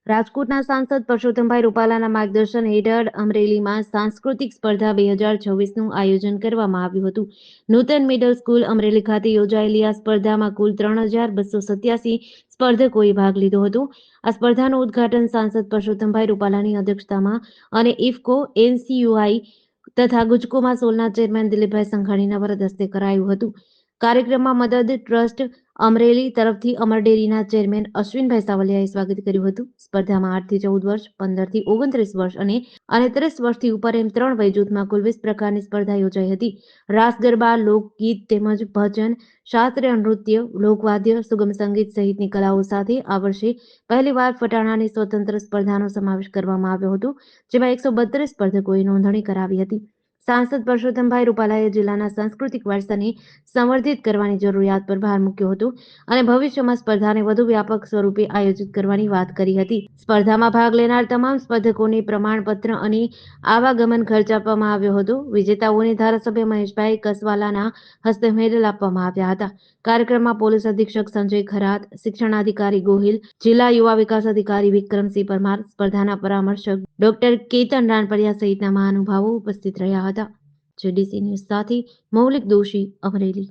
રાજકોટના સાંસદ પરસોત્તમભાઈ રૂપાલાના માર્ગદર્શન હેઠળ અમરેલીમાં સાંસ્કૃતિક સ્પર્ધા 2024નું આયોજન કરવામાં આવ્યું હતું. નૂતન મિડલ સ્કૂલ અમરેલી ખાતે યોજાયેલી આ સ્પર્ધામાં કુલ 3,287 સ્પર્ધકોએ ભાગ લીધો હતો. આ સ્પર્ધાનું ઉદ્ઘાટન સાંસદ પરસોત્તમભાઈ રૂપાલાની અધ્યક્ષતામાં અને ઇફકો, એનસીયુઆઈ તથા ગુજકોમાં સોલના ચેરમેન દિલીપભાઈ સંઘાણીના વરદ હસ્તે કરાયું હતું. કાર્યક્રમમાં મદદ ટ્રસ્ટ અમરેલી તરફથી અમર ડેરીના ચેરમેન અશ્વિનભાઈ સાવલિયાએ સ્વાગત કર્યું હતું. સ્પર્ધામાં 8 થી 14 વર્ષ, 15 થી 29 વર્ષ અને 30 વર્ષથી ઉપર એમ 3 વય જૂથમાં કુલ 20 પ્રકારની સ્પર્ધા યોજાઈ હતી. રાસ ગરબા, લોકગીત તેમજ ભજન, શાસ્ત્રીય નૃત્ય, લોકવાદ્ય, સુગમ સંગીત સહિતની કલાઓ સાથે આ વર્ષે પહેલીવાર ફટાણાની સ્વતંત્ર સ્પર્ધાનો સમાવેશ કરવામાં આવ્યો હતો, જેમાં 132 સ્પર્ધકોએ નોંધણી કરાવી હતી. સાંસદ પરસોત્તમભાઈ રૂપાલાએ જિલ્લાના સાંસ્કૃતિક વારસાને સંવર્ધિત કરવાની જરૂરિયાત પર ભાર મૂક્યો હતો અને ભવિષ્યમાં સ્પર્ધાને વધુ વ્યાપક સ્વરૂપે આયોજિત કરવાની વાત કરી હતી. સ્પર્ધામાં ભાગ લેનાર તમામ સ્પર્ધકોને પ્રમાણપત્ર અને આવાગમન ખર્ચ આપવામાં આવ્યો હતો. વિજેતાઓને ધારાસભ્ય મહેશભાઈ કસવાલાના હસ્તે મેડલ આપવામાં આવ્યા હતા. કાર્યક્રમમાં પોલીસ અધિક્ષક સંજય ખરાત, શિક્ષણાધિકારી ગોહિલ, જિલ્લા યુવા વિકાસ અધિકારી વિક્રમસિંહ પરમાર, સ્પર્ધાના પરામર્શક ડોક્ટર કેતન રાણપરિયા સહિતના મહાનુભાવો ઉપસ્થિત રહ્યા હતા. જેડીસી ન્યૂઝ સાથે મૌલિક દોશી, અમરેલી.